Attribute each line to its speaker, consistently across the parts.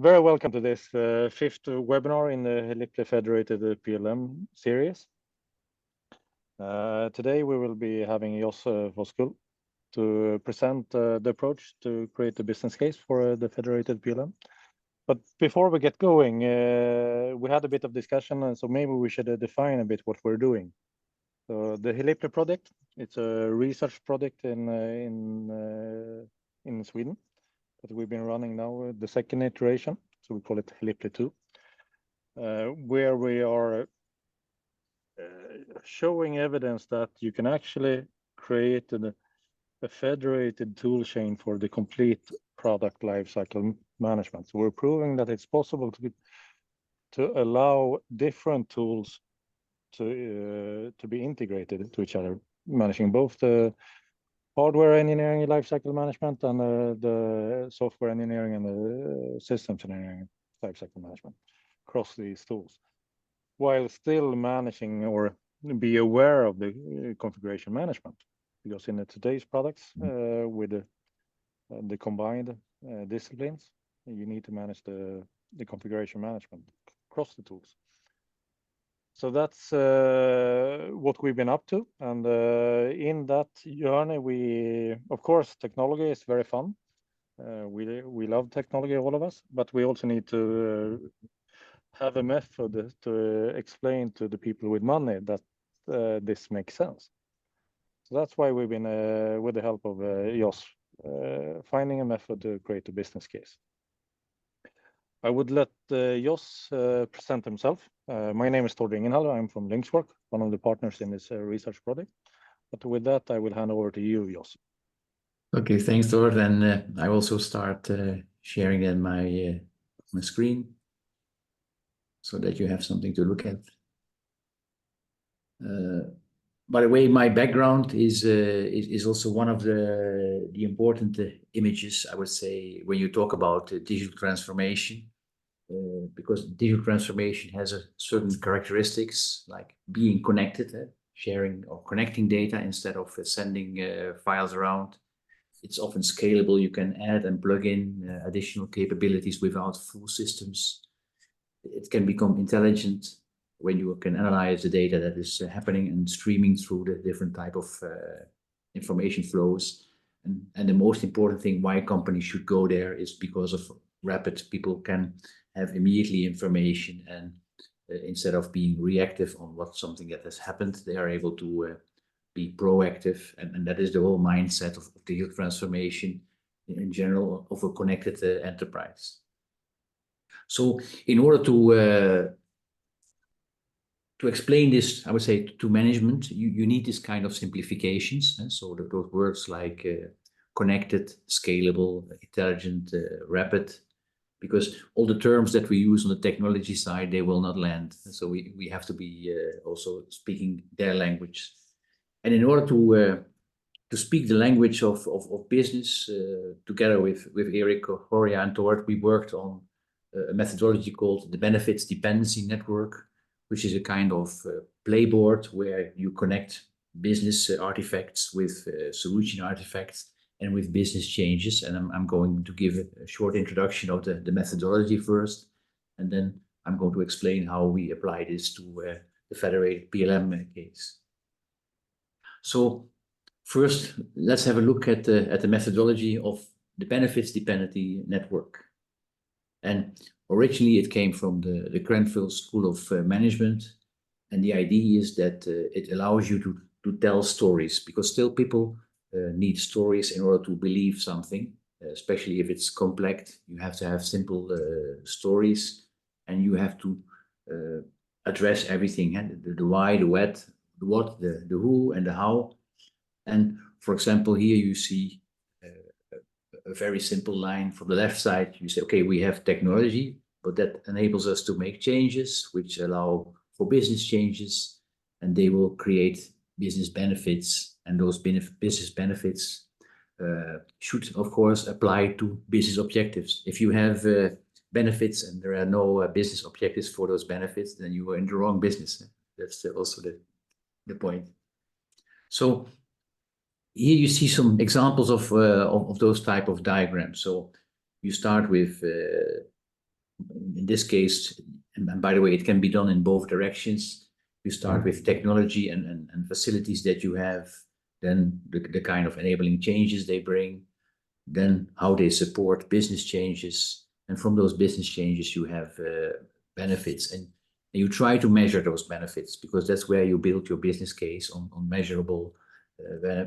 Speaker 1: Very welcome to this fifth webinar in the Federated PLM series. Today we will be having Jos Voskuil to present the approach to create a business case for the Federated PLM. But before we get going, we had a bit of discussion, and so maybe we should define a bit what we're doing. So the Hilipli project, it's a research project in Sweden that we've been running now, the second iteration, so we call it Hilipli 2, where we are showing evidence that you can actually create a federated tool chain for the complete product lifecycle management. So we're proving that it's possible to allow different tools to be integrated to each other, managing both the hardware engineering lifecycle management and the software engineering and the systems engineering lifecycle management across these tools, while still managing or be aware of the configuration management. Because in today's products, with the combined disciplines, you need to manage the configuration management across the tools. So that's what we've been up to, and in that journey, we, of course, technology is very fun. We love technology, all of us, but we also need to have a method to explain to the people with money that this makes sense. So that's why we've been, with the help of Jos, finding a method to create a business case. I would let Jos present himself. My name is Ringenhall. I'm from Linkswork, one of the partners in this research project. But with that, I will hand over to you, Jos.
Speaker 2: Okay, thanks, Thor. Then I also start sharing in my screen so that you have something to look at. By the way, my background is also one of the important images, I would say, when you talk about digital transformation, because digital transformation has a certain characteristics like being connected, sharing or connecting data instead of sending files around. It's often scalable. You can add and plug in additional capabilities without full systems. It can become intelligent when you can analyze the data that is happening and streaming through the different type of information flows. And the most important thing why companies should go there is because of rapid. People can have immediately information, and instead of being reactive on what something that has happened, they are able to be proactive. And that is the whole mindset of digital transformation in general of a connected enterprise. So in order to explain this, I would say, to management, you need this kind of simplifications. So those words like connected, scalable, intelligent, rapid, because all the terms that we use on the technology side, they will not land. So we have to be also speaking their language. And in order to speak the language of business, together with Erik, Horia, and Thor, we worked on a methodology called the Benefits Dependency Network, which is a kind of playboard where you connect business artifacts with solution artifacts and with business changes. And I'm going to give a short introduction of the methodology first, and then I'm going to explain how we apply this to the Federated PLM case. So first, let's have a look at the methodology of the Benefits Dependency Network. And originally, it came from the Grenfell School of Management, and the idea is that it allows you to tell stories, because still people need stories in order to believe something, especially if it's complex. You have to have simple stories, and you have to address everything, the why, the what, the who, and the how. And for example, here you see a very simple line from the left side. You say, okay, we have technology, but that enables us to make changes which allow for business changes, and they will create business benefits. And those business benefits should, of course, apply to business objectives. If you have benefits and there are no business objectives for those benefits, then you are in the wrong business. That's also the point. So here you see some examples of those type of diagrams. So you start with this case, and by the way, it can be done in both directions. You start with technology and facilities that you have, then the kind of enabling changes they bring, then how they support business changes. And from those business changes, you have benefits. And you try to measure those benefits, because that's where you build your business case on measurable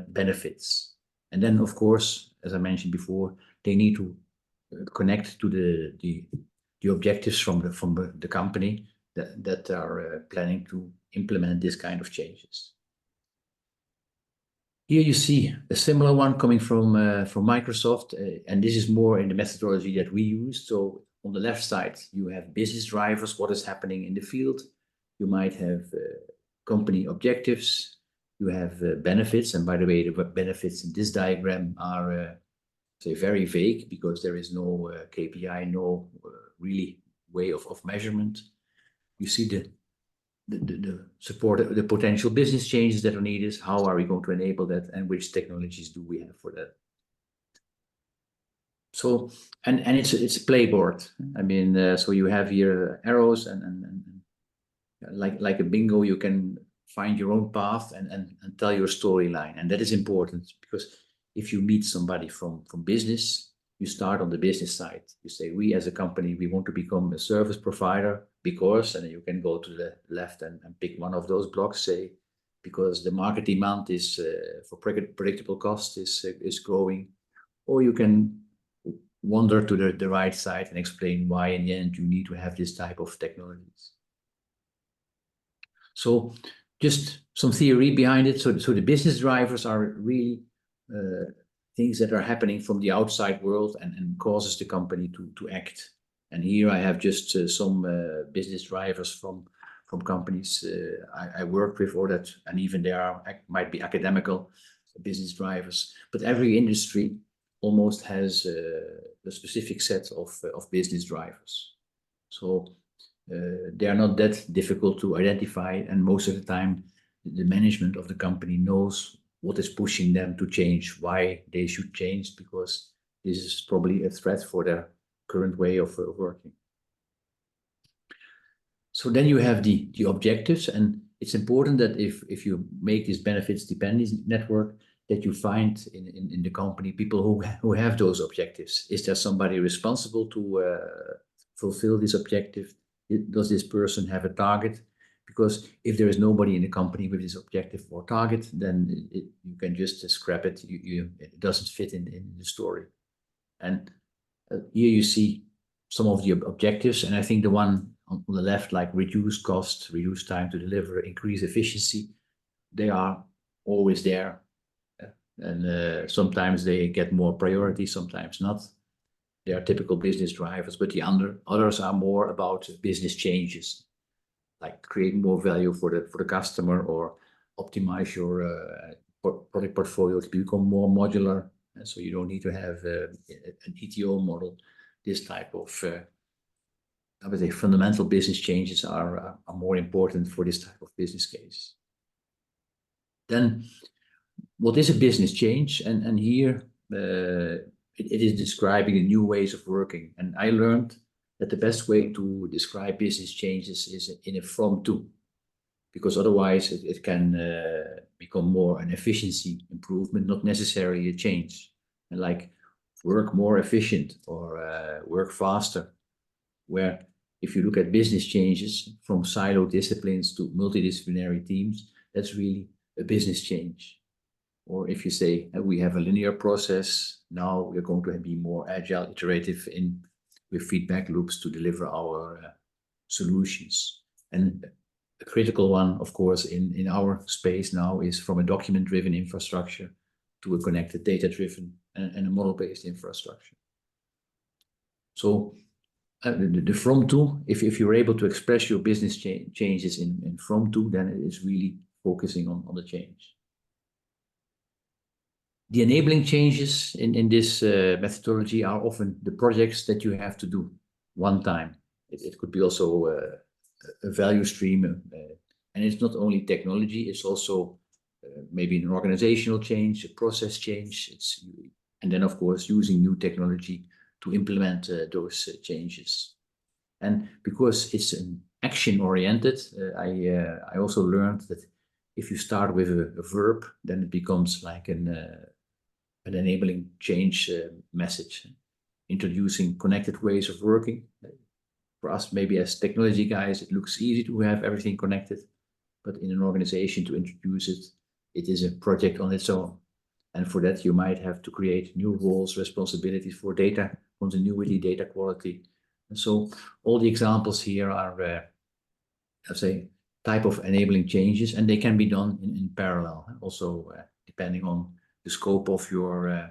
Speaker 2: benefits. And then, of course, as I mentioned before, they need to connect to the objectives from the company that are planning to implement this kind of changes. Here you see a similar one coming from Microsoft, and this is more in the methodology that we use. So on the left side, you have business drivers, what is happening in the field. You might have company objectives. You have benefits, and by the way, the benefits in this diagram are say very vague, because there is no KPI, no really way of measurement. You see the support, the potential business changes that are needed. How are we going to enable that, and which technologies do we have for that? So, and it's a playboard. I mean, so you have here arrows, and like a bingo, you can find your own path and tell your storyline, and that is important, because if you meet somebody from business, you start on the business side. You say, we as a company, we want to become a service provider because, and you can go to the left and pick one of those blocks, say, because the market demand is for predictable cost is growing. Or you can wander to the right side and explain why in the end you need to have this type of technologies. So just some theory behind it. So the business drivers are really things that are happening from the outside world and causes the company to act. And here I have just some business drivers from companies I worked with, or that, and even they might be academical business drivers. But every industry almost has a specific set of business drivers. So they are not that difficult to identify, and most of the time the management of the company knows what is pushing them to change, why they should change, because this is probably a threat for their current way of working. So then you have the objectives, and it's important that if you make this benefits dependency network, that you find in the company people who have those objectives. Is there somebody responsible to fulfill this objective? Does this person have a target? Because if there is nobody in the company with this objective or target, then you can just scrap it. It doesn't fit in the story. And here you see some of the objectives. And I think the one on the left, like reduce cost, reduce time to deliver, increase efficiency, they are always there. And sometimes they get more priority, sometimes not. They are typical business drivers, but the others are more about business changes, like create more value for the customer, or optimize your product portfolio to become more modular, and so you don't need to have an ETO model. This type of I would say fundamental business changes are more important for this type of business case. Then, what is a business change? And here it is describing the new ways of working. And I learned that the best way to describe business changes is in a from-to, because otherwise it can become more an efficiency improvement, not necessarily a change. And like work more efficient or work faster, where if you look at business changes from silo disciplines to multidisciplinary teams, that's really a business change. Or if you say we have a linear process, now we're going to be more agile, iterative with feedback loops to deliver our solutions. And a critical one, of course, in our space now is from a document-driven infrastructure to a connected data-driven and a model-based infrastructure. So the from-to, if you're able to express your business changes in from-to, then it is really focusing on the change. The enabling changes in this methodology are often the projects that you have to do one time. It could be also a value stream, and it's not only technology, it's also maybe an organizational change, a process change, and then of course using new technology to implement those changes. And because it's an action-oriented, I also learned that if you start with a verb, then it becomes like an enabling change message, introducing connected ways of working. For us, maybe as technology guys, it looks easy to have everything connected, but in an organization to introduce it, it is a project on its own. And for that, you might have to create new roles, responsibilities for data continuity, data quality. And so all the examples here are, I'd say, type of enabling changes, and they can be done in parallel, also depending on the scope of your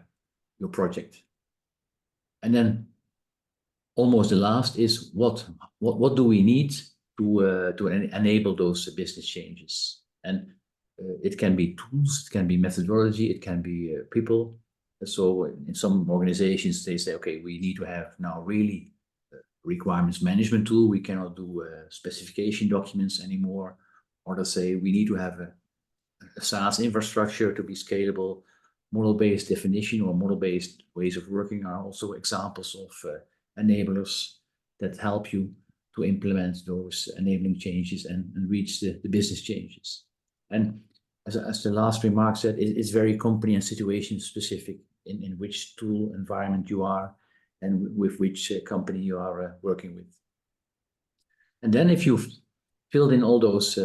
Speaker 2: project. And then almost the last is what do we need to enable those business changes? And it can be tools, it can be methodology, it can be people. So in some organizations, they say, okay, we need to have now really requirements management tool. We cannot do specification documents anymore. Or they say we need to have a SaaS infrastructure to be scalable. Model-based definition or model-based ways of working are also examples of enablers that help you to implement those enabling changes and reach the business changes. And as the last remark said, it's very company and situation specific in which tool environment you are and with which company you are working with. And then if you've filled in all those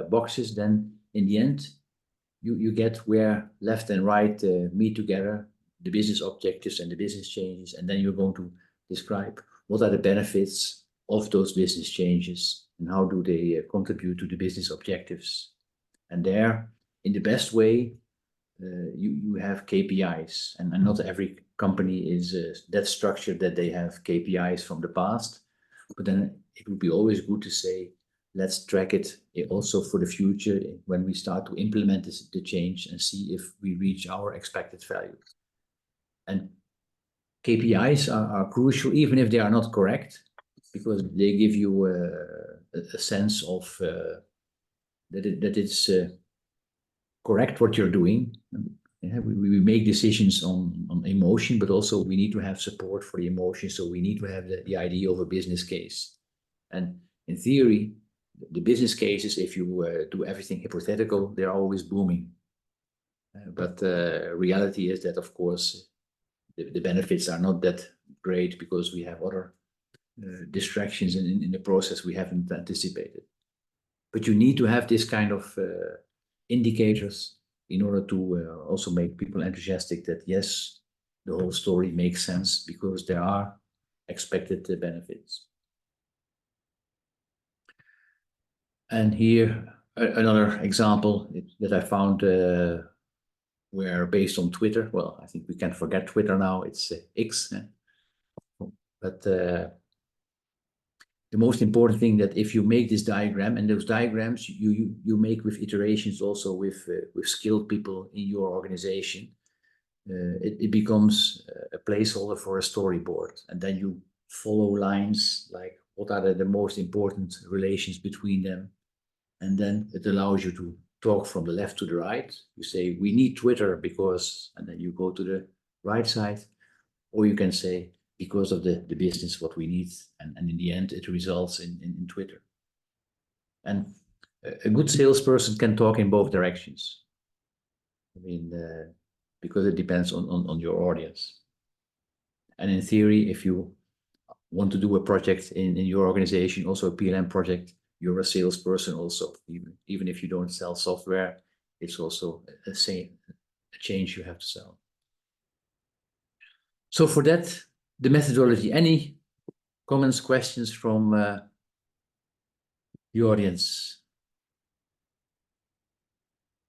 Speaker 2: boxes, then in the end, you get where left and right meet together, the business objectives and the business changes, and then you're going to describe what are the benefits of those business changes and how do they contribute to the business objectives. And there, in the best way, you have KPIs, and not every company is that structured that they have KPIs from the past, but then it would be always good to say, let's track it also for the future when we start to implement the change and see if we reach our expected value. And KPIs are crucial, even if they are not correct, because they give you a sense of that it's correct what you're doing. We make decisions on emotion, but also we need to have support for the emotion. So we need to have the idea of a business case. And in theory, the business cases, if you do everything hypothetical, they're always booming. But reality is that, of course, the benefits are not that great because we have other distractions in the process we haven't anticipated. But you need to have this kind of indicators in order to also make people enthusiastic that, yes, the whole story makes sense because there are expected benefits. And here, another example that I found where based on Twitter, well, I think we can forget Twitter now, it's X. But the most important thing that if you make this diagram, and those diagrams you make with iterations also with skilled people in your organization, it becomes a placeholder for a storyboard. And then you follow lines like what are the most important relations between them. And then it allows you to talk from the left to the right. You say, we need Twitter because, and then you go to the right side, or you can say, because of the business, what we need. And in the end, it results in Twitter. And a good salesperson can talk in both directions. I mean, because it depends on your audience. And in theory, if you want to do a project in your organization, also a PLM project, you're a salesperson also. Even if you don't sell software, it's also a change you have to sell. So for that, the methodology. Any comments, questions from the audience?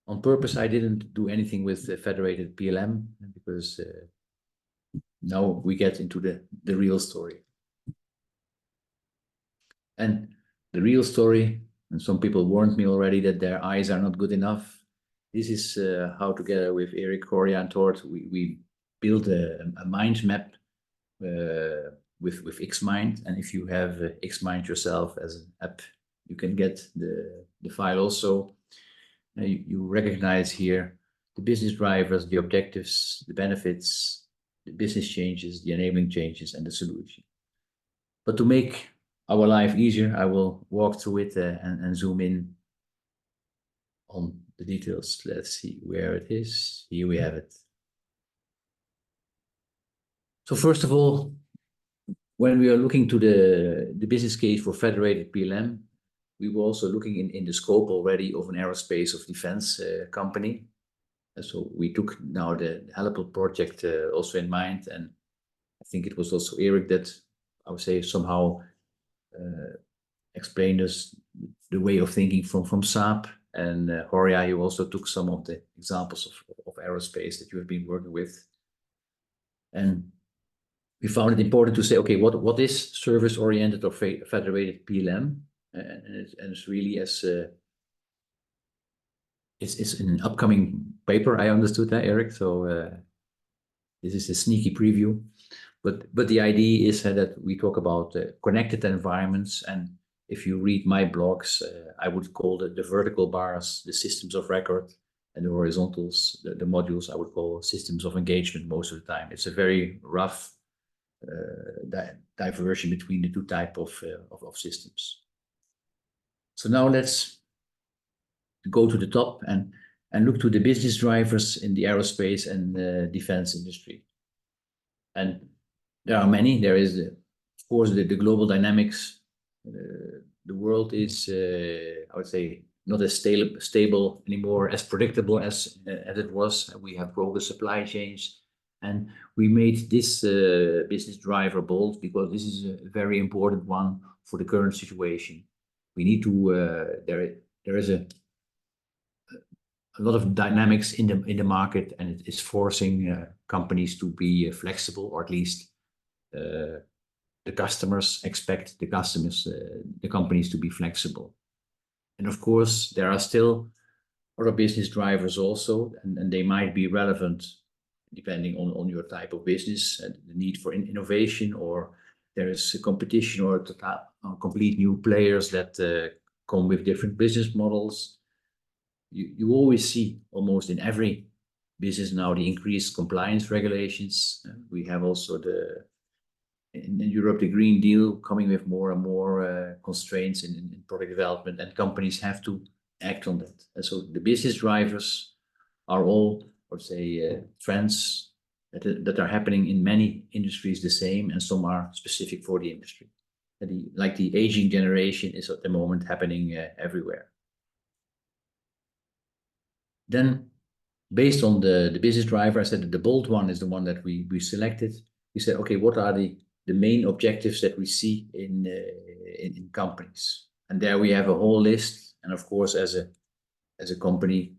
Speaker 2: On purpose, I didn't do anything with Federated PLM because now we get into the real story. And the real story, and some people warned me already that their eyes are not good enough. This is how, together with Erik, Horia, and Tord, we built a mind map with Xmind. And if you have Xmind yourself as an app, you can get the file also. You recognize here the business drivers, the objectives, the benefits, the business changes, the enabling changes, and the solution. But to make our life easier, I will walk through it and zoom in on the details. Let's see where it is. Here we have it. So first of all, when we are looking to the business case for Federated PLM, we were also looking in the scope already of an aerospace of defense company. And so we took now the Helipel project also in mind, and I think it was also Erik that, I would say, somehow explained us the way of thinking from SAP, and Horia, you also took some of the examples of aerospace that you have been working with. And we found it important to say, okay, what is service-oriented or federated PLM? And it's really as it's an upcoming paper, I understood that, Erik. So this is a sneaky preview, but the idea is that we talk about connected environments. And if you read my blogs, I would call the vertical bars the systems of record, and the horizontals, the modules, I would call systems of engagement most of the time. It's a very rough diversion between the two types of systems. So now let's go to the top and look to the business drivers in the aerospace and defense industry. And there are many. There is, of course, the global dynamics. The world is, I would say, not as stable anymore, as predictable as it was. We have global supply chains, and we made this business driver bold because this is a very important one for the current situation. We need to. There is a lot of dynamics in the market, and it is forcing companies to be flexible, or at least the customers expect the companies to be flexible. And of course, there are still other business drivers also, and they might be relevant depending on your type of business and the need for innovation, or there is a competition or complete new players that come with different business models. You always see almost in every business now the increased compliance regulations. We have also in Europe the Green Deal coming with more and more constraints in product development, and companies have to act on that. And so the business drivers are all, I would say, trends that are happening in many industries the same, and some are specific for the industry. Like the aging generation is at the moment happening everywhere. Then, based on the business driver, I said that the bold one is the one that we selected. We said, okay, what are the main objectives that we see in companies? And there we have a whole list. And of course, as a company,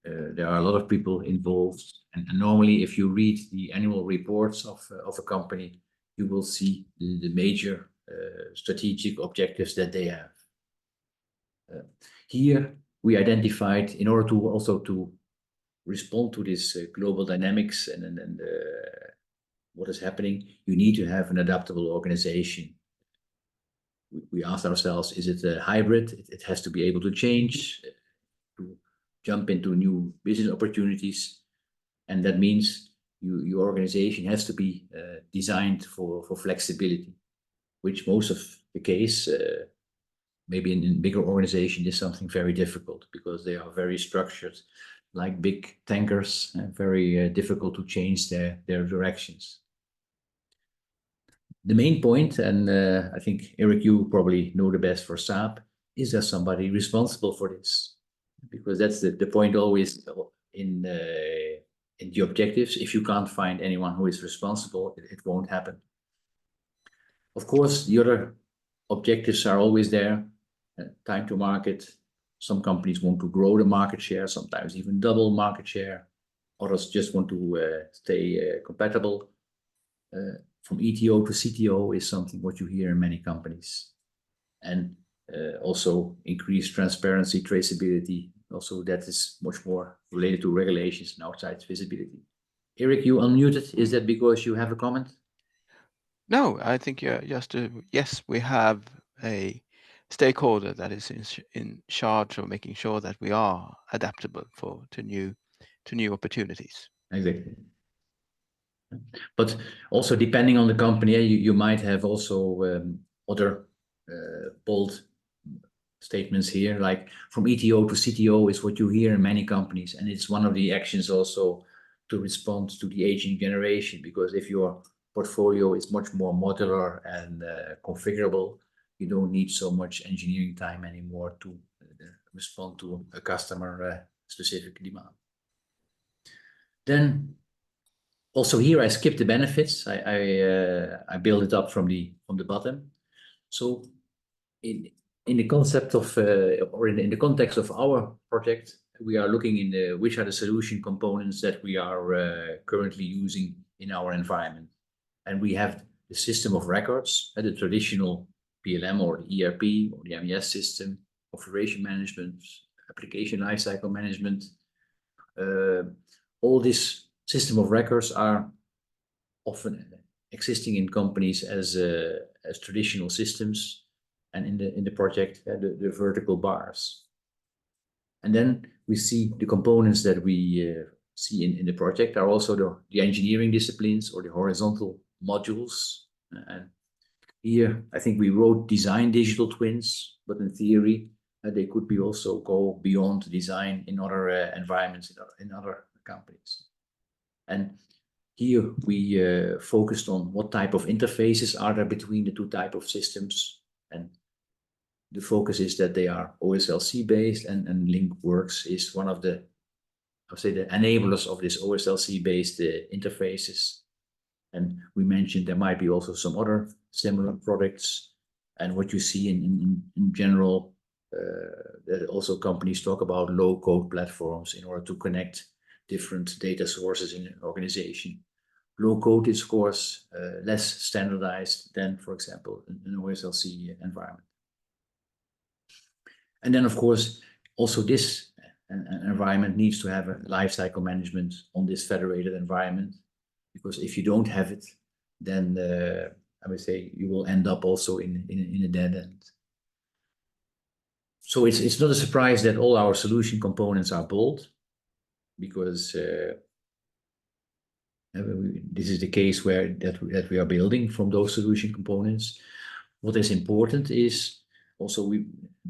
Speaker 2: there are a lot of people involved. And normally, if you read the annual reports of a company, you will see the major strategic objectives that they have. Here, we identified, in order to also to respond to this global dynamics and what is happening, you need to have an adaptable organization. We asked ourselves, is it a hybrid? It has to be able to change, to jump into new business opportunities. And that means your organization has to be designed for flexibility, which most of the case, maybe in bigger organizations, is something very difficult because they are very structured, like big tankers, and very difficult to change their directions. The main point, and I think, Erik, you probably know the best for SAP, is there somebody responsible for this? Because that's the point always in the objectives. If you can't find anyone who is responsible, it won't happen. Of course, the other objectives are always there. Time to market. Some companies want to grow the market share, sometimes even double market share. Others just want to stay compatible. From ETO to CTO is something what you hear in many companies. And also increased transparency, traceability. Also, that is much more related to regulations and outside visibility. Erik, you unmuted. Is that because you have a comment?
Speaker 3: No, I think just yes, we have a stakeholder that is in charge of making sure that we are adaptable to new opportunities.
Speaker 2: Exactly. But also depending on the company, you might have also other bold statements here, like from ETO to CTO is what you hear in many companies, and it's one of the actions also to respond to the aging generation, because if your portfolio is much more modular and configurable, you don't need so much engineering time anymore to respond to a customer specific demand. Then also here I skipped the benefits. I build it up from the bottom. So in the concept of or in the context of our project, we are looking in which are the solution components that we are currently using in our environment, and we have the system of records, the traditional PLM or the ERP or the MES system, configuration management, application lifecycle management. All this system of records are often existing in companies as traditional systems, and in the project the vertical bars. And then we see the components that we see in the project are also the engineering disciplines or the horizontal modules. And here I think we wrote design digital twins, but in theory they could be also go beyond design in other environments, in other companies. And here we focused on what type of interfaces are there between the two types of systems, and the focus is that they are OSLC based, and LinkWorks is one of the, I'll say, the enablers of this OSLC based interfaces. And we mentioned there might be also some other similar products, and what you see in general, that also companies talk about low code platforms in order to connect different data sources in an organization. Low code is of course less standardized than, for example, an OSLC environment. And then of course also this environment needs to have a lifecycle management on this federated environment, because if you don't have it, then I would say you will end up also in a dead end. So it's not a surprise that all our solution components are bold, because this is the case where that we are building from those solution components. What is important is also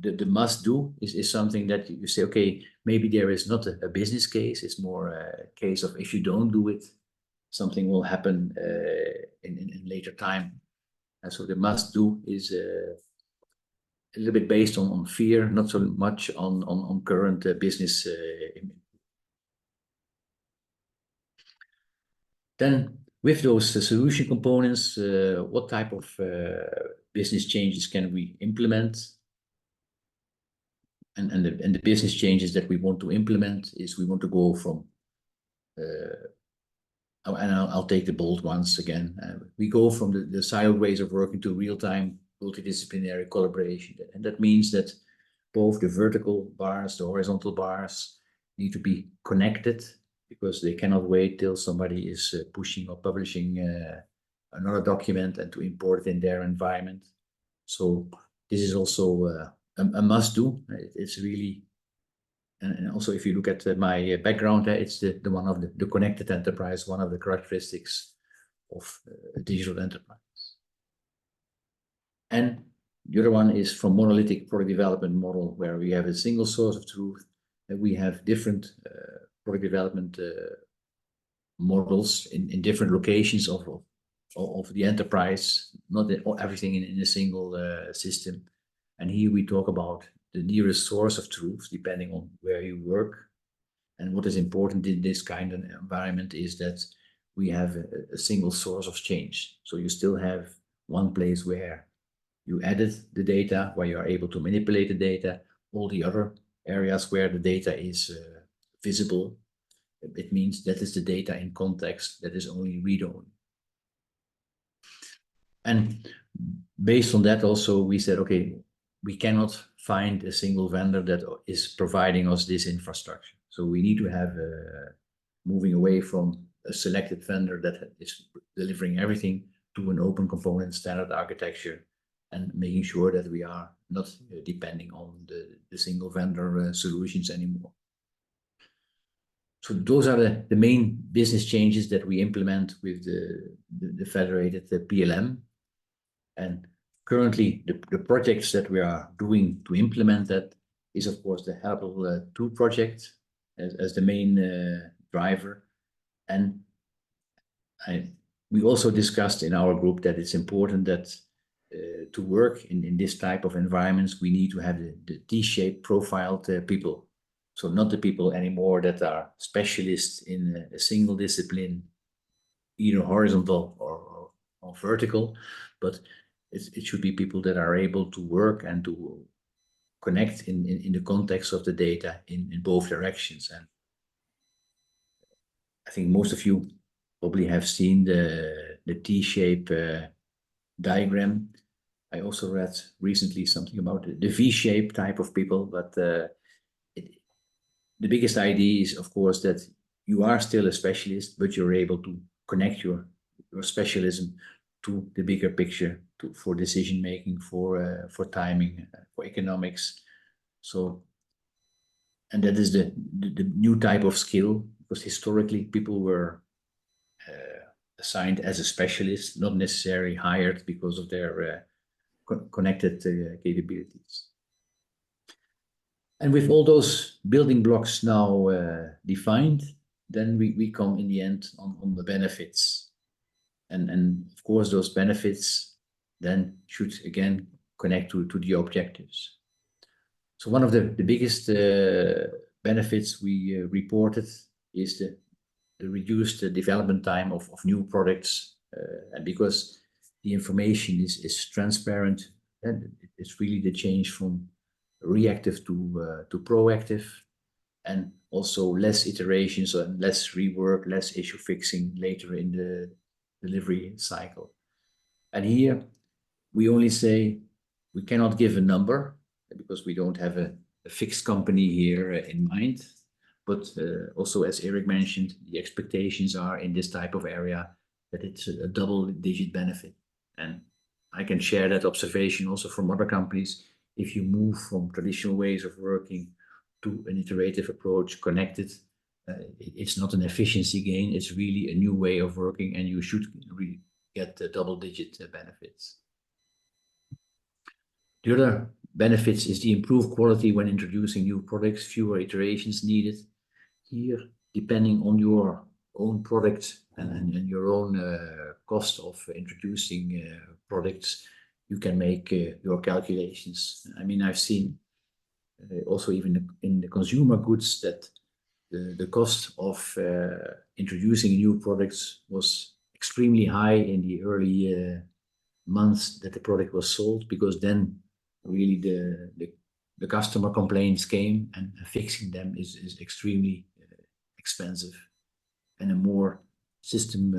Speaker 2: the must do is something that you say, okay, maybe there is not a business case, it's more a case of if you don't do it, something will happen in later time. And so the must do is a little bit based on fear, not so much on current business. Then with those solution components, what type of business changes can we implement? And the business changes that we want to implement is we want to go from, and I'll take the bold ones again. We go from the siloed ways of working to real-time multidisciplinary collaboration. And that means that both the vertical bars, the horizontal bars need to be connected, because they cannot wait till somebody is pushing or publishing another document and to import it in their environment. So this is also a must do. It's really, and also if you look at my background, it's the one of the connected enterprise, one of the characteristics of a digital enterprise. And the other one is from monolithic product development model, where we have a single source of truth, and we have different product development models in different locations of the enterprise, not everything in a single system. And here we talk about the nearest source of truth, depending on where you work. And what is important in this kind of environment is that we have a single source of change. So you still have one place where you edit the data, where you are able to manipulate the data. All the other areas where the data is visible, it means that is the data in context that is only read-only. And based on that also, we said, okay, we cannot find a single vendor that is providing us this infrastructure. So we need to have moving away from a selected vendor that is delivering everything to an open component standard architecture, and making sure that we are not depending on the single vendor solutions anymore. So those are the main business changes that we implement with the federated PLM. And currently, the projects that we are doing to implement that is, of course, the Herbal 2 project as the main driver. And we also discussed in our group that it's important that to work in this type of environments, we need to have the T-shaped profiled people. So not the people anymore that are specialists in a single discipline, either horizontal or vertical, but it should be people that are able to work and to connect in the context of the data in both directions. And I think most of you probably have seen the T-shape diagram. I also read recently something about the V-shape type of people, but the biggest idea is, of course, that you are still a specialist, but you're able to connect your specialism to the bigger picture, for decision making, for timing, for economics. So, and that is the new type of skill, because historically people were assigned as a specialist, not necessarily hired because of their connected capabilities. And with all those building blocks now defined, then we come in the end on the benefits. And of course, those benefits then should again connect to the objectives. So one of the biggest benefits we reported is the reduced development time of new products. And because the information is transparent, and it's really the change from reactive to proactive, and also less iterations and less rework, less issue fixing later in the delivery cycle. And here we only say we cannot give a number because we don't have a fixed company here in mind. But also, as Erik mentioned, the expectations are in this type of area that it's a double-digit benefit. And I can share that observation also from other companies. If you move from traditional ways of working to an iterative approach, connected, it's not an efficiency gain, it's really a new way of working, and you should really get the double-digit benefits. The other benefits is the improved quality when introducing new products, fewer iterations needed. Here, depending on your own product and your own cost of introducing products, you can make your calculations. I mean, I've seen also even in the consumer goods that the cost of introducing new products was extremely high in the early months that the product was sold, because then really the customer complaints came, and fixing them is extremely expensive. And a more system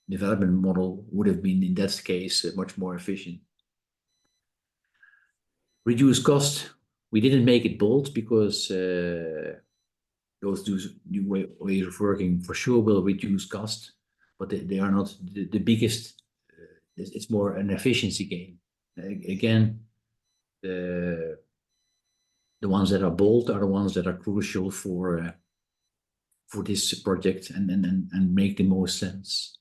Speaker 2: development model would have been, in that case, much more efficient. Reduce cost. We didn't make it bold because those new ways of working for sure will reduce cost, but they are not the biggest. It's more an efficiency gain. Again, the ones that are bold are the ones that are crucial for this project and make the most sense.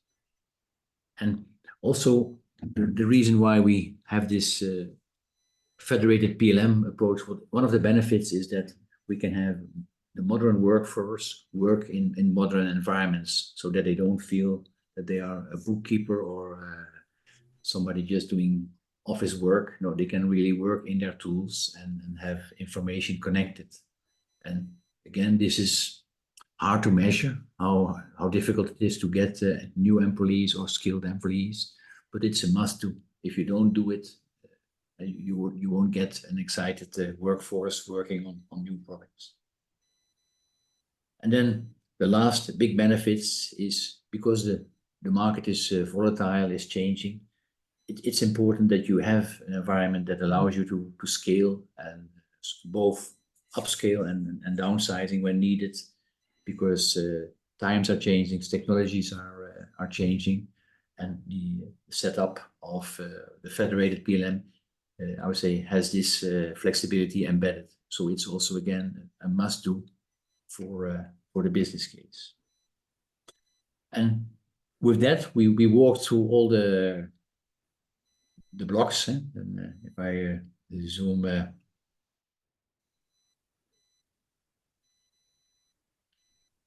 Speaker 2: And also the reason why we have this federated PLM approach, one of the benefits is that we can have the modern workforce work in modern environments, so that they don't feel that they are a bookkeeper or somebody just doing office work. No, they can really work in their tools and have information connected. And again, this is hard to measure how difficult it is to get new employees or skilled employees, but it's a must do. If you don't do it, you won't get an excited workforce working on new products. And then the last big benefits is because the market is volatile, is changing. It's important that you have an environment that allows you to scale, and both upscale and downsizing when needed, because times are changing, technologies are changing, and the setup of the federated PLM, I would say, has this flexibility embedded. So it's also, again, a must-do for the business case. And with that, we walked through all the the blocks. And if I zoom.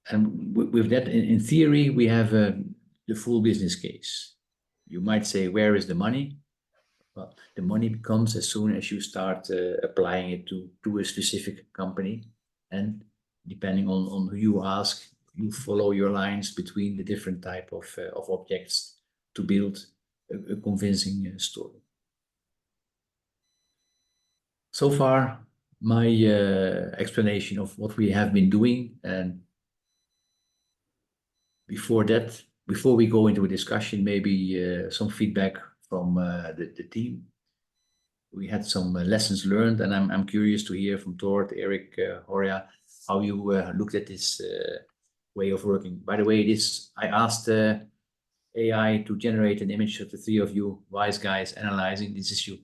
Speaker 2: And with that, in theory, we have the full business case. You might say, where is the money? Well, the money comes as soon as you start applying it to a specific company. And depending on who you ask, you follow your lines between the different type of objects to build a convincing story. So far, my explanation of what we have been doing. And before that, before we go into a discussion, maybe some feedback from the team. We had some lessons learned, and I'm curious to hear from Tord, Erik, Horia, how you looked at this way of working. By the way, I asked AI to generate an image of the three of you wise guys analyzing. This is you.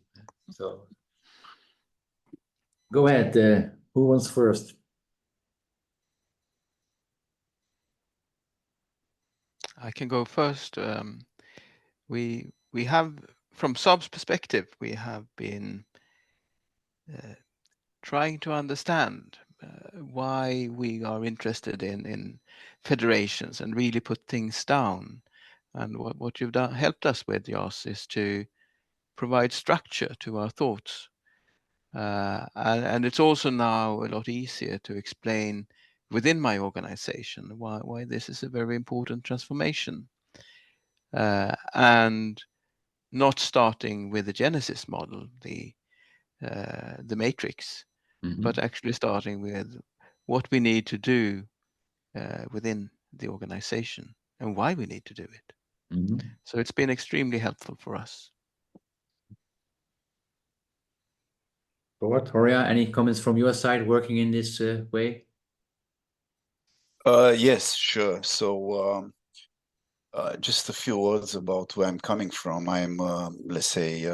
Speaker 2: So go ahead. Who wants first?
Speaker 3: I can go first. We have, from Saab's perspective, we have been trying to understand why we are interested in federations and really put things down. And what you've done, helped us with, Jos, is to provide structure to our thoughts. And it's also now a lot easier to explain within my organization why this is a very important transformation. And not starting with the Genesis model, the matrix, but actually starting with what we need to do within the organization and why we need to do it. So it's been extremely helpful for us.
Speaker 2: Robert, Horia, any comments from your side working in this way?
Speaker 4: Yes, sure. So just a few words about where I'm coming from. I'm, let's say,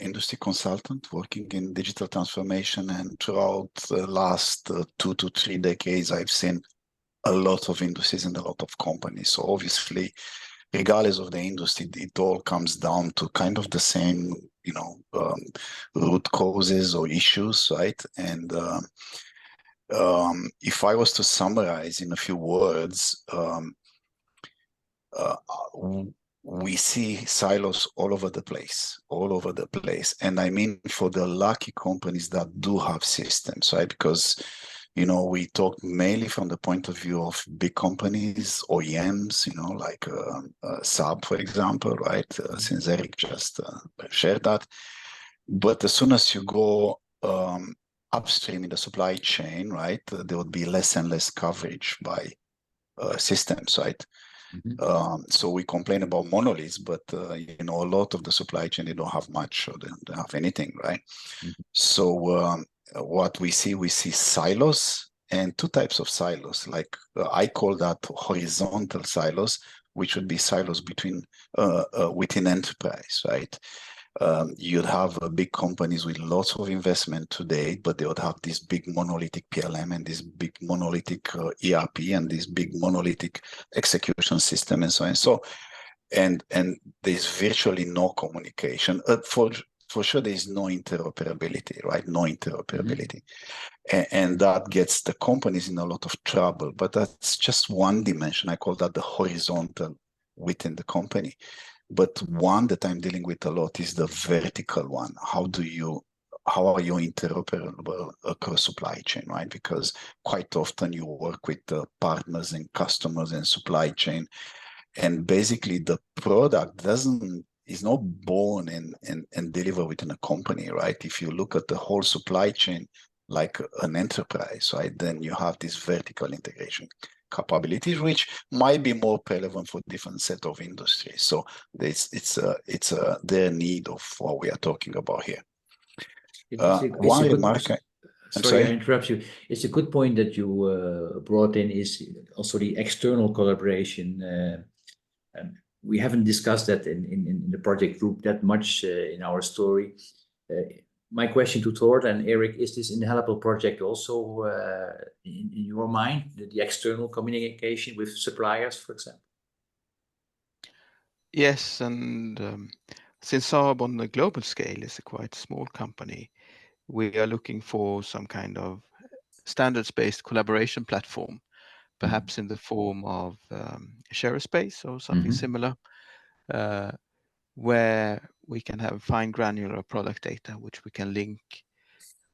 Speaker 4: industry consultant working in digital transformation, and throughout the last 2 to 3 decades, I've seen a lot of industries and a lot of companies. So obviously, regardless of the industry, it all comes down to kind of the same, root causes or issues, right? And if I was to summarize in a few words, we see silos all over the place. And I mean, for the lucky companies that do have systems, right? Because, we talk mainly from the point of view of big companies, OEMs, like Saab, for example, right? Since Erik just shared that. But as soon as you go upstream in the supply chain, right, there would be less and less coverage by systems, right? So we complain about monoliths, but a lot of the supply chain, they don't have much, or they don't have anything, right? So what we see silos, and 2 types of silos. Like I call that horizontal silos, which would be silos between within enterprise, right? You'd have big companies with lots of investment today, but they would have this big monolithic PLM and this big monolithic ERP and this big monolithic execution system and so on. So, and there's virtually no communication. For sure, there is no interoperability, right? No interoperability. And that gets the companies in a lot of trouble. But that's just one dimension. I call that the horizontal within the company. But one that I'm dealing with a lot is the vertical one. How are you interoperable across supply chain, right? Because quite often you work with partners and customers and supply chain, and basically the product is not born and delivered within a company, right? If you look at the whole supply chain like an enterprise, right, then you have this vertical integration capabilities, which might be more relevant for different set of industries. So it's their need of what we are talking about here. One remark.
Speaker 2: Sorry, I interrupt you. It's a good point that you brought in, is also the external collaboration. We haven't discussed that in the project group that much in our story. My question to Tord and Erik, is this in the Helipal project also in your mind, the external communication with suppliers, for example?
Speaker 3: Yes, and since Saab on the global scale is a quite small company, we are looking for some kind of standards-based collaboration platform, perhaps in the form of share a space or something similar, where we can have fine granular product data, which we can link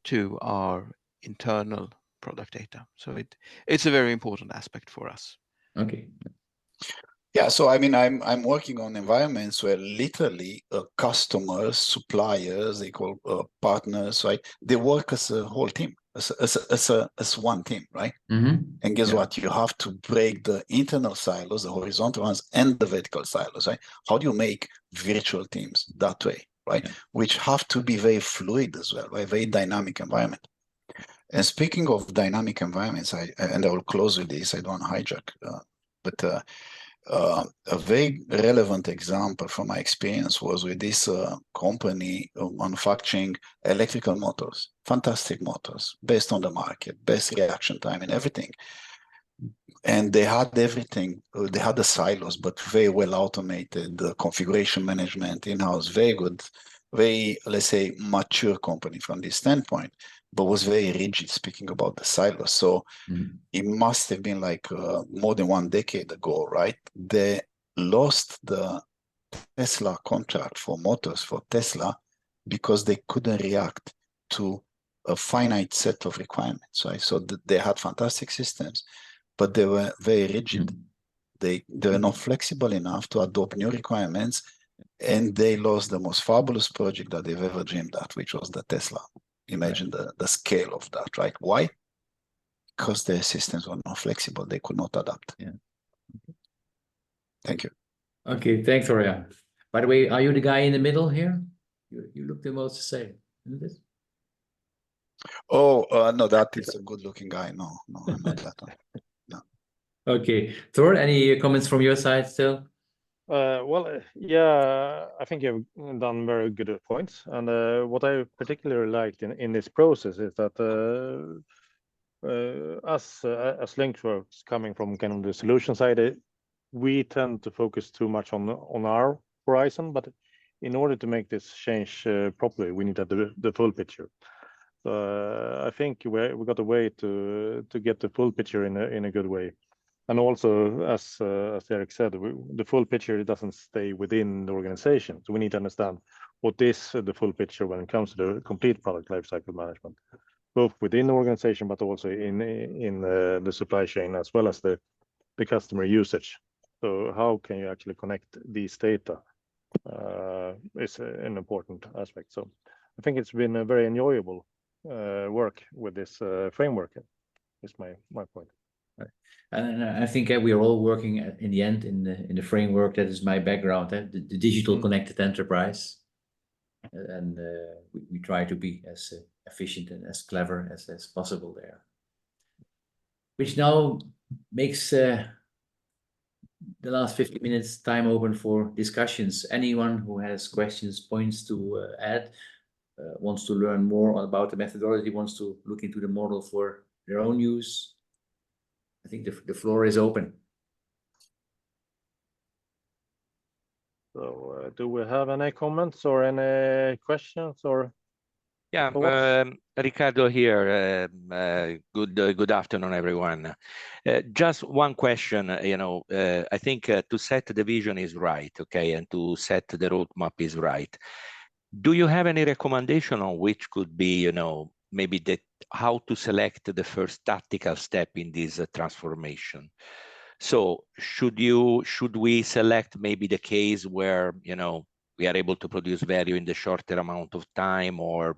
Speaker 3: to our internal product data. So it's a very important aspect for us.
Speaker 2: Okay.
Speaker 4: Yeah, so I mean, I'm working on environments where literally customers, suppliers, they call partners, right? They work as a whole team, as one team, right? And guess what? You have to break the internal silos, the horizontal ones, and the vertical silos, right? How do you make virtual teams that way, right?
Speaker 2: Yeah.
Speaker 4: Which have to be very fluid as well, right? Very dynamic environment. And speaking of dynamic environments, I will close with this. I don't want to hijack, but a very relevant example from my experience was with this company manufacturing electrical motors, fantastic motors, based on the market, best reaction time and everything. And they had everything. They had the silos, but very well automated, configuration management in-house, very good, very, let's say, mature company from this standpoint, but was very rigid speaking about the silos. So it must have been like more than 1 decade ago, right? They lost the Tesla contract for motors for Tesla because they couldn't react to a finite set of requirements, right? So they had fantastic systems, but they were very rigid. They were not flexible enough to adopt new requirements, and they lost the most fabulous project that they've ever dreamed at, which was the Tesla. Imagine the scale of that, right? Why? Because their systems were not flexible. They could not adapt.
Speaker 2: Yeah.
Speaker 4: Thank you.
Speaker 2: Okay, thanks, Horia. By the way, are you the guy in the middle here? You look the most the same, isn't it?
Speaker 4: Oh, no, that is a good-looking guy. No, I'm not that one. No.
Speaker 2: Okay, Thor, any comments from your side still?
Speaker 1: Yeah, I think you've done very good points. And what I particularly liked in this process is that us as Linkworks coming from kind of the solution side, we tend to focus too much on our horizon. But in order to make this change properly, we need to have the full picture. So I think we got a way to get the full picture in a good way. And also, as Erik said, the full picture doesn't stay within the organization. So we need to understand what is the full picture when it comes to the complete product lifecycle management, both within the organization, but also in the supply chain, as well as the customer usage. So how can you actually connect these data is an important aspect. So I think it's been a very enjoyable work with this framework, is my point.
Speaker 2: And I think we are all working in the end in the framework that is my background, the digital connected enterprise, and we try to be as efficient and as clever as possible there. Which now makes the last 50 minutes time open for discussions. Anyone who has questions, points to add, wants to learn more about the methodology, wants to look into the model for their own use, I think the floor is open.
Speaker 1: So do we have any comments or any questions or?
Speaker 5: Yeah, Ricardo here. Good afternoon, everyone. Just one question. I think to set the vision is right, okay, and to set the roadmap is right. Do you have any recommendation on which could be, maybe how to select the first tactical step in this transformation? So should we select maybe the case where we are able to produce value in the shorter amount of time, or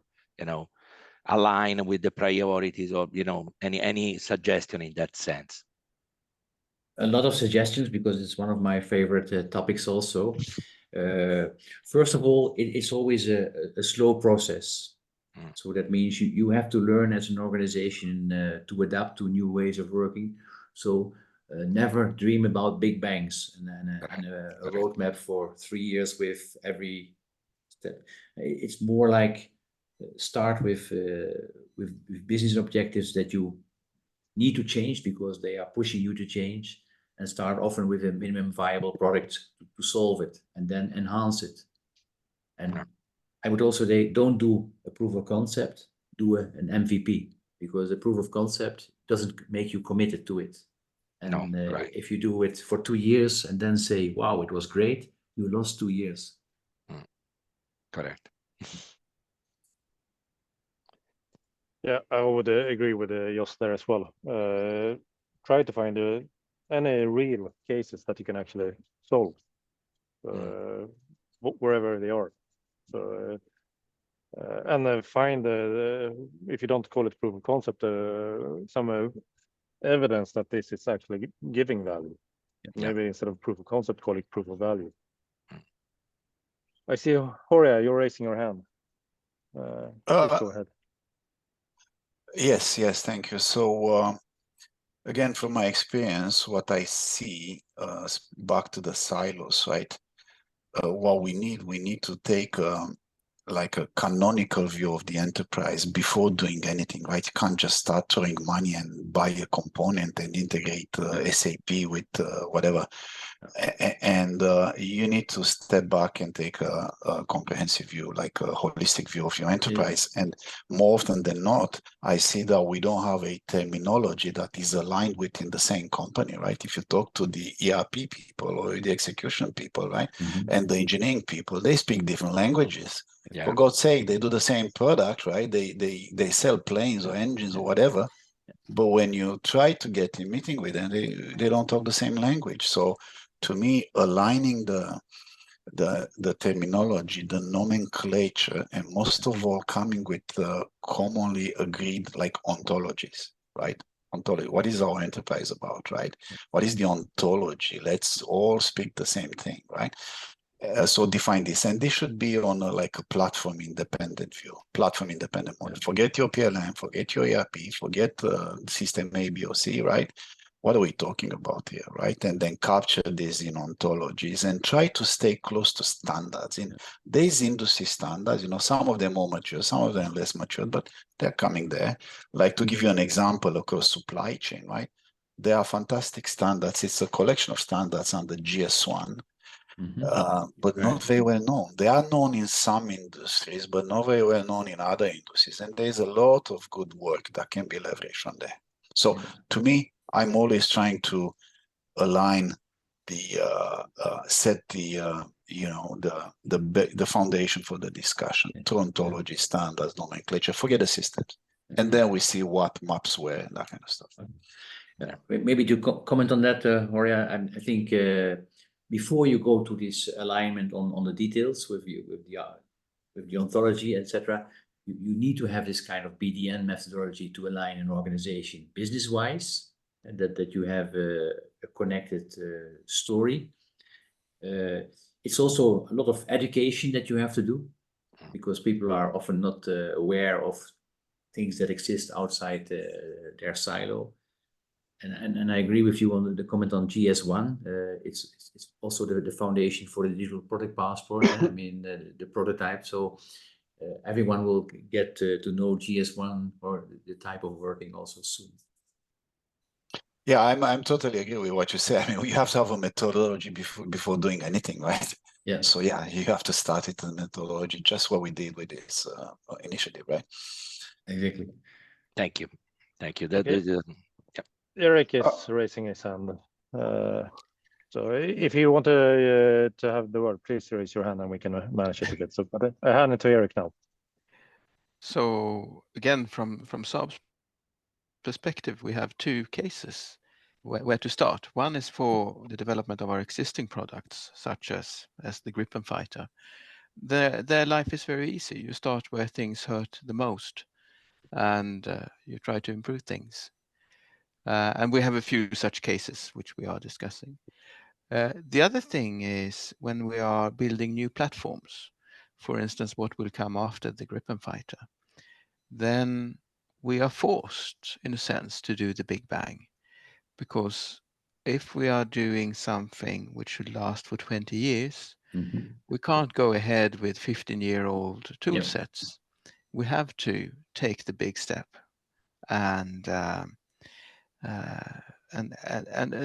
Speaker 5: align with the priorities, or any suggestion in that sense?
Speaker 2: A lot of suggestions, because it's one of my favorite topics also. First of all, it's always a slow process. So that means you have to learn as an organization to adapt to new ways of working. So never dream about big bangs and a roadmap for 3 years with every step. It's more like start with business objectives that you need to change because they are pushing you to change, and start often with a minimum viable product to solve it, and then enhance it. And
Speaker 5: Yeah.
Speaker 2: I would also say, don't do a proof of concept, do an MVP, because a proof of concept doesn't make you committed to it. And
Speaker 5: No, right.
Speaker 2: if you do it for 2 years and then say, wow, it was great, you lost 2 years.
Speaker 5: Correct.
Speaker 1: Yeah, I would agree with Jos there as well. Try to find any real cases that you can actually solve wherever they are. So and then find if you don't call it proof of concept, some evidence that this is actually giving value. Maybe instead of proof of concept, call it proof of value. I see, Horia, you're raising your hand. Please go ahead.
Speaker 4: Yes, thank you. So again, from my experience, what I see, back to the silos, right? What we need to take like a canonical view of the enterprise before doing anything, right? You can't just start throwing money and buy a component and integrate SAP with whatever. And you need to step back and take a comprehensive view, like a holistic view of your enterprise. And more often than not, I see that we don't have a terminology that is aligned within the same company, right? If you talk to the ERP people or the execution people, right, and the engineering people, they speak different languages.
Speaker 5: Yeah.
Speaker 4: For God's sake, they do the same product, right? They sell planes or engines or whatever. But when you try to get in meeting with them, they don't talk the same language. So to me, aligning the terminology, the nomenclature, and most of all coming with commonly agreed like ontologies, right? Ontology. What is our enterprise about, right? What is the ontology? Let's all speak the same thing, right? So define this, and this should be on like a platform independent view, platform independent model. Forget your PLM, forget your ERP, forget system A, B, or C, right? What are we talking about here, right? And then capture this in ontologies and try to stay close to standards. In these industry standards, some of them more mature, some of them less mature, but they're coming there. Like to give you an example across supply chain, right? There are fantastic standards. It's a collection of standards under GS1. But not very well known. They are known in some industries, but not very well known in other industries. And there's a lot of good work that can be leveraged from there. So to me, I'm always trying to align set the foundation for the discussion to ontology, standards, nomenclature, forget the systems. And then we see what maps where and that kind of stuff.
Speaker 2: Yeah. Maybe to comment on that, Horia, I think before you go to this alignment on the details with the ontology, etc., you need to have this kind of BDN methodology to align an organization business-wise, and that you have a connected story. It's also a lot of education that you have to do, because people are often not aware of things that exist outside their silo. And I agree with you on the comment on GS1. It's also the foundation for the digital product passport. I mean, the prototype. So everyone will get to know GS1 or the type of working also soon.
Speaker 4: Yeah, I'm totally agree with what you say. I mean, we have to have a methodology before doing anything, right?
Speaker 2: Yeah.
Speaker 4: So yeah, you have to start it in methodology, just what we did with this initiative, right?
Speaker 2: Exactly.
Speaker 5: Thank you.
Speaker 1: Erik is raising his hand. So if you want to have the word, please raise your hand and we can manage it a bit. So but I hand it to Erik now.
Speaker 3: So again, from Saab's perspective, we have two cases where to start. One is for the development of our existing products, such as the Gripen fighter. Their life is very easy. You start where things hurt the most, and you try to improve things. And we have a few such cases which we are discussing. The other thing is when we are building new platforms, for instance, what will come after the Gripen fighter, then we are forced, in a sense, to do the big bang. Because if we are doing something which should last for 20 years, we can't go ahead with 15-year-old tool sets. We have to take the big step and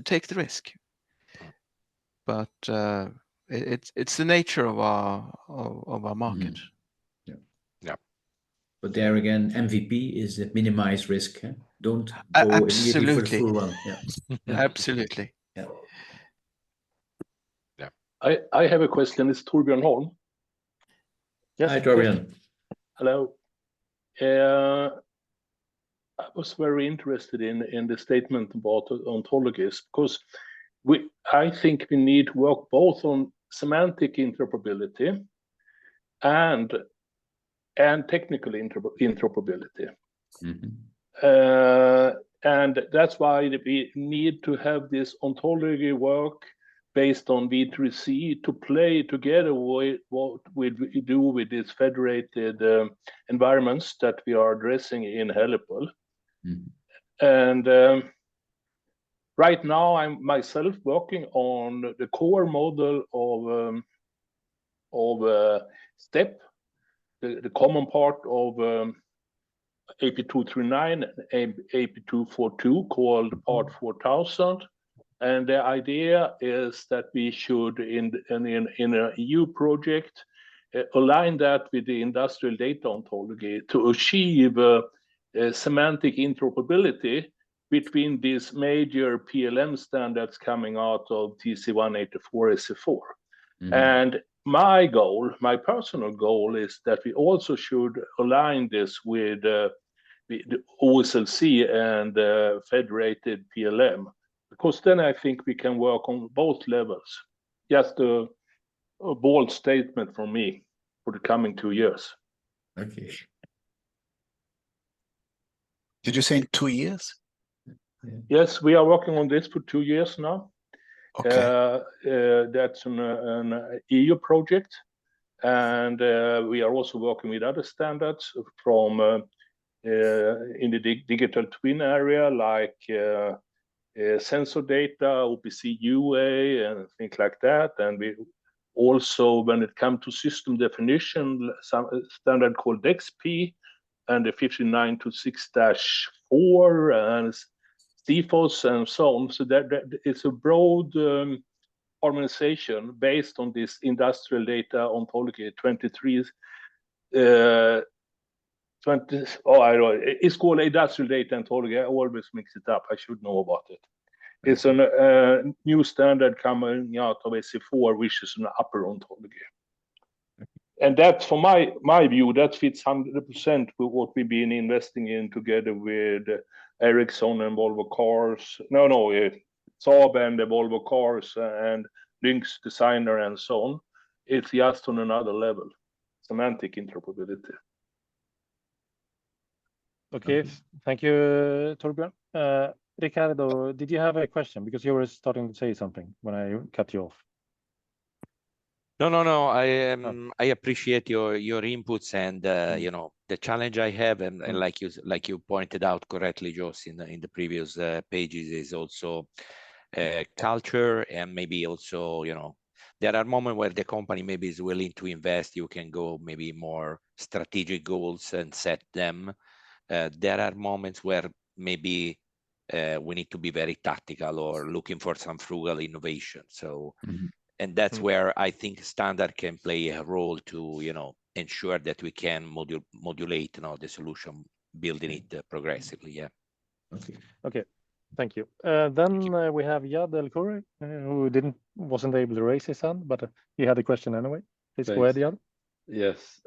Speaker 3: take the risk. But it's the nature of our market.
Speaker 2: But there again, MVP is a minimize risk. Huh? Don't go immediately for the full run.
Speaker 3: Absolutely.
Speaker 2: Yeah.
Speaker 6: I have a question. It's Torbjörn Holm.
Speaker 1: Yes.
Speaker 2: Hi, Torbjörn.
Speaker 6: Hello. I was very interested in the statement about ontologies, because I think we need to work both on semantic interoperability and technical interoperability. And that's why we need to have this ontology work based on V3C to play together with what we do with these federated environments that we are addressing in Helipol. And right now I'm myself working on the core model of STEP, the common part of AP239 and AP242 called Part 4000. And the idea is that we should, in an EU project, align that with the industrial data ontology to achieve semantic interoperability between these major PLM standards coming out of TC184 SC4. And my goal, my personal goal, is that we also should align this with the OSLC and Federated PLM, because then I think we can work on both levels. Just a bold statement from me for the coming 2 years.
Speaker 2: Okay.
Speaker 4: Did you say in 2 years?
Speaker 6: Yes, we are working on this for 2 years now.
Speaker 4: Okay.
Speaker 6: That's an EU project, and we are also working with other standards from in the digital twin area, like sensor data, OPC UA, and things like that. And we also, when it comes to system definition, some standard called XP, and the 5926-4 and CFOS and so on. So that it's a broad harmonization based on this industrial data ontology 23. It's called industrial data ontology. I always mix it up. I should know about it. It's a new standard coming out of SC4, which is an upper ontology. And that, from my view, that fits 100% with what we've been investing in together with Ericsson and Volvo Cars. Saab and the Volvo Cars and Lynx Designer and so on. It's just on another level, semantic interoperability.
Speaker 1: Okay, thank you, Torbjörn. Ricardo, did you have a question? Because you were starting to say something when I cut you off.
Speaker 5: No. I appreciate your inputs, and you know, the challenge I have, and like you pointed out correctly, Jos, in the previous pages, is also culture, and maybe also, you know, there are moments where the company maybe is willing to invest. You can go maybe more strategic goals and set them. There are moments where maybe we need to be very tactical or looking for some frugal innovation. So. And that's where I think standard can play a role to, you know, ensure that we can modulate, you know, the solution, building it progressively. Yeah.
Speaker 1: Okay. Thank you. Then we have Yad El Khoury, who wasn't able to raise his hand, but he had a question anyway. Please go ahead, Yad.
Speaker 7: Yes.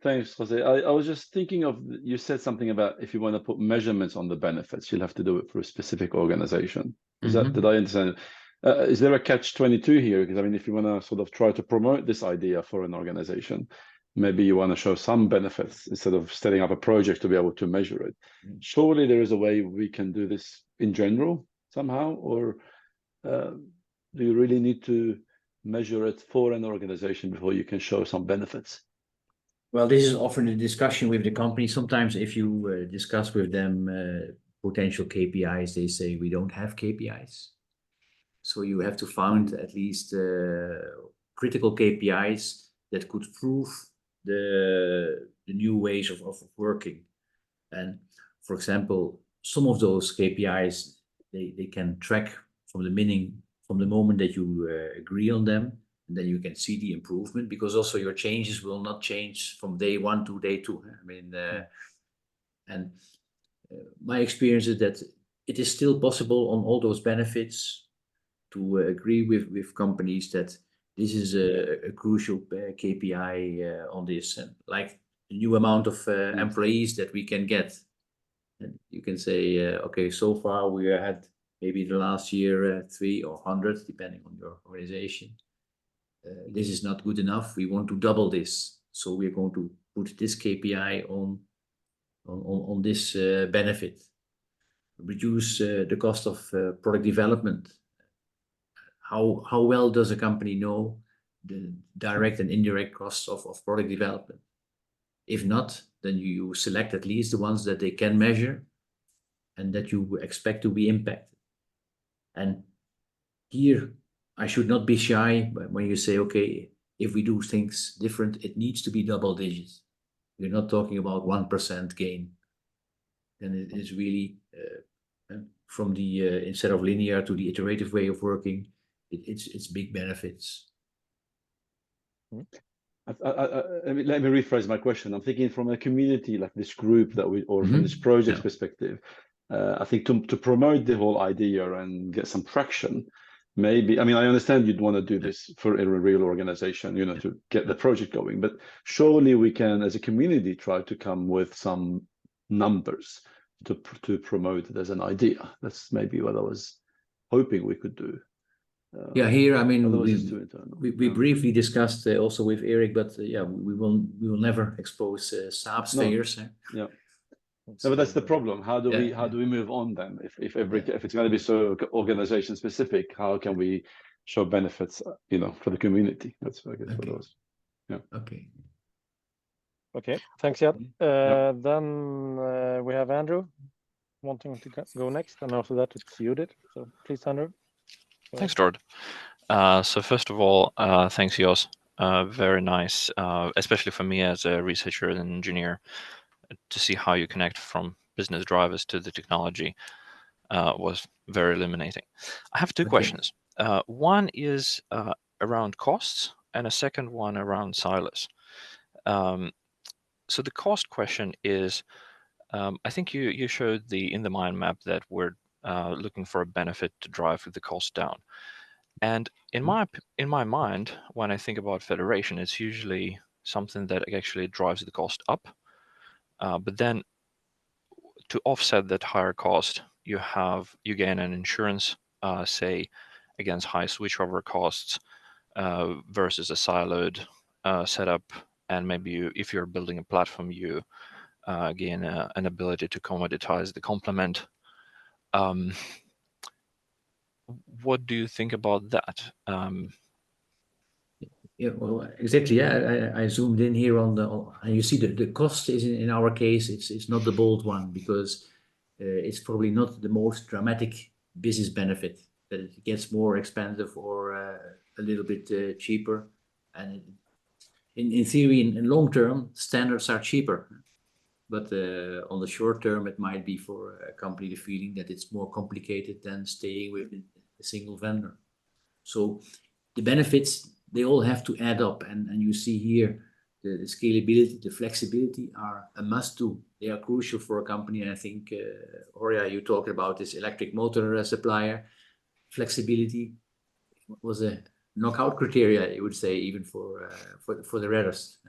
Speaker 7: Thanks, Jose. I was just thinking of, you said something about if you want to put measurements on the benefits, you'll have to do it for a specific organization. Is that, did I understand? Is there a catch-22 here? Because I mean, if you want to sort of try to promote this idea for an organization, maybe you want to show some benefits instead of setting up a project to be able to measure it. Surely there is a way we can do this in general somehow, or do you really need to measure it for an organization before you can show some benefits?
Speaker 2: Well, this is often a discussion with the company. Sometimes if you discuss with them potential KPIs, they say we don't have KPIs. So you have to find at least critical KPIs that could prove the new ways of working. And for example, some of those KPIs, they can track from the moment that you agree on them, And then you can see the improvement, because also your changes will not change from day 1 to day 2. I mean, my experience is that it is still possible on all those benefits to agree with companies that this is a crucial KPI on this, like the new amount of employees that we can get. And you can say, okay, so far we had maybe the last year 3 or 100, depending on your organization. This is not good enough. We want to double this, so we're going to put this KPI on this benefit. Reduce the cost of product development. How well does a company know the direct and indirect costs of product development? If not, then you select at least the ones that they can measure and that you expect to be impacted. And here, I should not be shy when you say, okay, if we do things different, it needs to be double digits. We're not talking about 1% gain. Then it is really from the instead of linear to the iterative way of working, it's big benefits.
Speaker 7: Let me rephrase my question. I'm thinking from a community like this group that from this project perspective. I think to promote the whole idea and get some traction, maybe, I mean, I understand you'd want to do this for a real organization, to get the project going, but surely we can, as a community, try to come with some numbers to promote it as an idea. That's maybe what I was hoping we could do.
Speaker 2: Here, I mean, we
Speaker 7: we
Speaker 2: briefly discussed also with Erik, but we will never expose SAP's figures.
Speaker 7: Yeah. No, but that's the problem. How do we move on then? If it's going to be so organization specific, how can we show benefits, for the community? That's I guess what it was. Yeah.
Speaker 2: Okay.
Speaker 1: Okay. Thanks, Jan. Then we have Andrew wanting to go next, and after that it's Judith. So please, Andrew.
Speaker 8: Thanks, Jord. So first of all, thanks, Jos. Very nice, especially for me as a researcher and engineer, to see how you connect from business drivers to the technology was very illuminating. I have two questions. One is around costs and a second one around silos. So the cost question is, I think you showed in the mind map that we're looking for a benefit to drive the cost down. And in my mind, when I think about federation, it's usually something that actually drives the cost up. But then to offset that higher cost, you gain an insurance, say, against high switchover costs versus a siloed setup. And maybe if you're building a platform, you gain an ability to commoditize the complement. What do you think about that?
Speaker 2: Yeah, well, exactly. Yeah, I zoomed in here on and you see the cost is in our case, it's not the bold one, because it's probably not the most dramatic business benefit, that it gets more expensive or a little bit cheaper. And in theory, in long term, standards are cheaper. But on the short term, it might be for a company the feeling that it's more complicated than staying with a single vendor. So the benefits, they all have to add up. And you see here the scalability, the flexibility are a must-do. They are crucial for a company. And I think, Horia, you talked about this electric motor supplier. Flexibility was a knockout criteria, you would say, even for the rarest.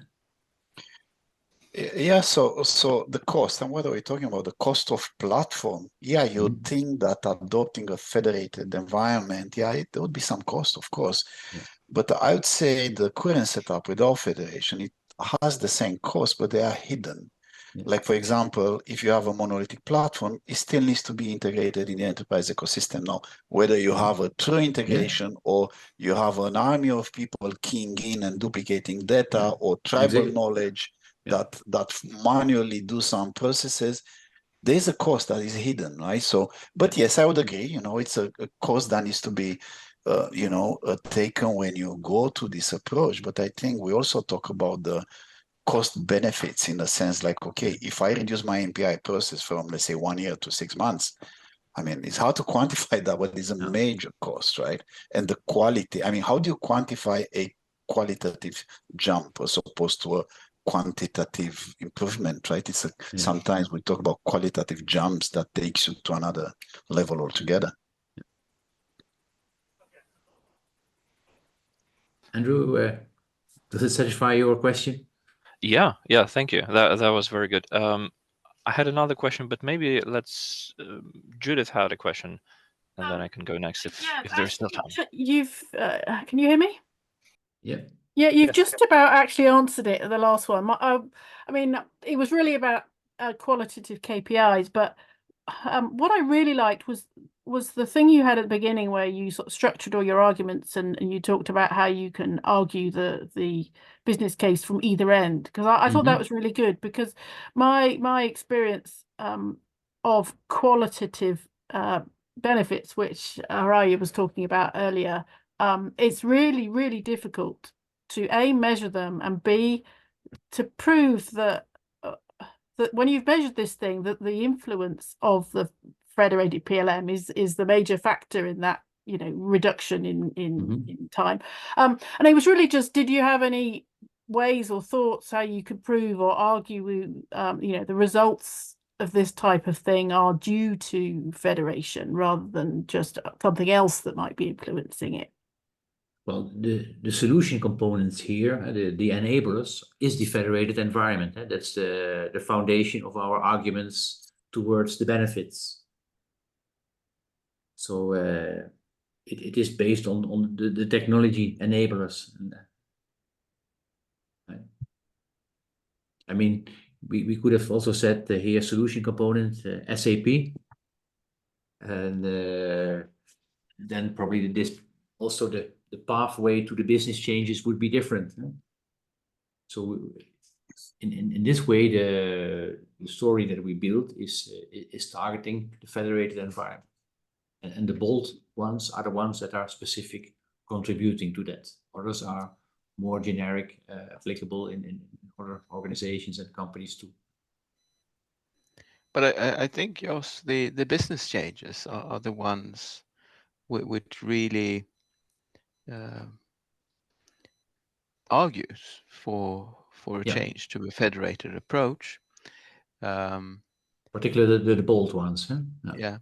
Speaker 4: Yeah, so the cost, and what are we talking about? The cost of platform. Yeah, you'd think that adopting a federated environment, there would be some cost, of course.
Speaker 2: Yeah.
Speaker 4: But I would say the current setup without federation, it has the same cost, but they are hidden.
Speaker 2: Yeah.
Speaker 4: Like, for example, if you have a monolithic platform, it still needs to be integrated in the enterprise ecosystem. Now, whether you have a true integration or you have an army of people keying in and duplicating data or tribal knowledge that manually do some processes, there's a cost that is hidden, right? So, but yes, I would agree, it's a cost that needs to be, taken when you go to this approach. But I think we also talk about the cost benefits in the sense like, okay, if I reduce my MPI process from, let's say, 1 year to 6 months, I mean, it's hard to quantify that, but it's a major cost, right? And the quality, I mean, how do you quantify a qualitative jump as opposed to a quantitative improvement, right? It's sometimes we talk about qualitative jumps that takes you to another level altogether.
Speaker 2: Andrew, does it satisfy your question?
Speaker 8: Yeah, thank you. That was very good. I had another question, but maybe let's Judith had a question, and then I can go next if there's still time.
Speaker 9: You've can you hear me?
Speaker 2: Yeah.
Speaker 9: Yeah, you've just about actually answered it, the last one. I mean, it was really about qualitative KPIs, but what I really liked was the thing you had at the beginning where you sort of structured all your arguments and you talked about how you can argue the business case from either end, because I thought that was really good, because my experience of qualitative benefits, which Horia was talking about earlier, it's really, really difficult to A, measure them, and B, to prove that that when you've measured this thing, that the influence of the federated PLM is the major factor in that, you know, reduction in time. And it was really just, did you have any ways or thoughts how you could prove or argue, you know, the results of this type of thing are due to federation rather than just something else that might be influencing it?
Speaker 2: Well, the solution components here, the enablers, is the federated environment. That's the foundation of our arguments towards the benefits. So it is based on the technology enablers. I mean, we could have also said here solution component SAP, and then probably this also the pathway to the business changes would be different. So in this way, the story that we built is targeting the federated environment, and the bold ones are the ones that are specific, contributing to that. Others are more generic, applicable in other organizations and companies too.
Speaker 3: But I think, Jos, the business changes are the ones which really argues for a change to a federated approach.
Speaker 2: Particularly the bold ones. Huh?
Speaker 3: Yeah.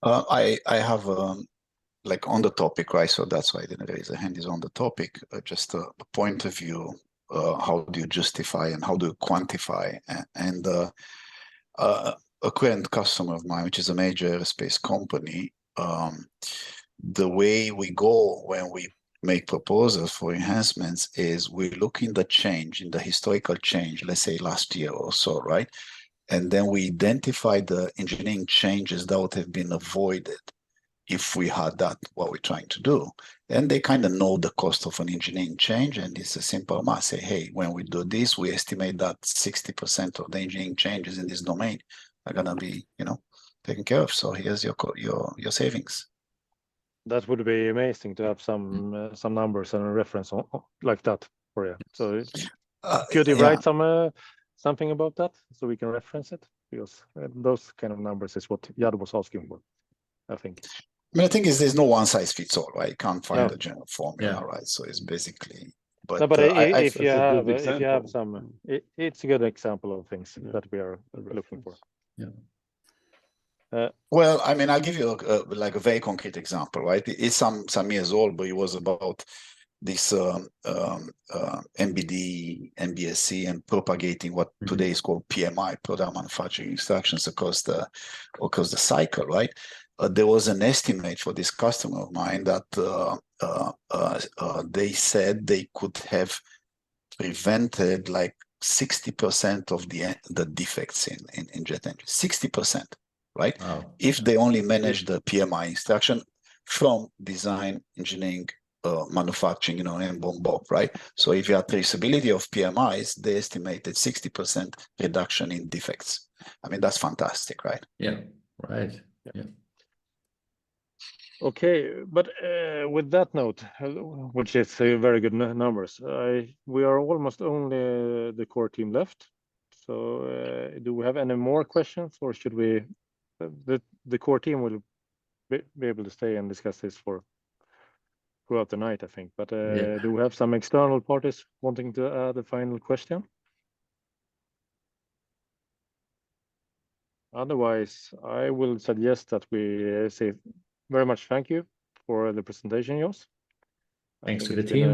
Speaker 4: I have like on the topic, right? So that's why I didn't raise a hand. Is on the topic, just a point of view. How do you justify and how do you quantify? And a current customer of mine, which is a major aerospace company, the way we go when we make proposals for enhancements is we look in the change, in the historical change, let's say last year or so, right? And then we identify the engineering changes that would have been avoided if we had that, what we're trying to do. And they kind of know the cost of an engineering change, and it's a simple math. Say, hey, when we do this, we estimate that 60% of the engineering changes in this domain are gonna be, you know, taken care of. So here's your savings.
Speaker 1: That would be amazing to have some numbers and a reference on like that for you. So could you write something about that so we can reference it? Because those kind of numbers is what Jos was asking for, I think.
Speaker 4: I mean, I think there's no one size fits all, right? You can't find a general formula, right? So it's basically. But,
Speaker 1: no, but if you have
Speaker 7: some,
Speaker 1: it's a good example of things that we are looking for.
Speaker 2: Yeah.
Speaker 4: Well, I mean, I'll give you like a very concrete example, right? It's some years old, but it was about this MBD, MBSC, and propagating what today is called PMI, product manufacturing instructions, across the cycle, right? There was an estimate for this customer of mine that they said they could have prevented like 60% of the defects in jet engines. 60%, right?
Speaker 2: Wow.
Speaker 4: If they only manage the PMI instruction from design, engineering, manufacturing, you know, and boom, right? So if you have traceability of PMIs, they estimated 60% reduction in defects. I mean, that's fantastic, right?
Speaker 2: Yeah, right. Yeah.
Speaker 1: Okay, but with that note, which is very good numbers, we are almost only the core team left. So do we have any more questions, or should we? The core team will be able to stay and discuss this throughout the night, I think. But do we have some external parties wanting to add a final question? Otherwise, I will suggest that we say very much thank you for the presentation, Jos.
Speaker 2: Thanks to the team.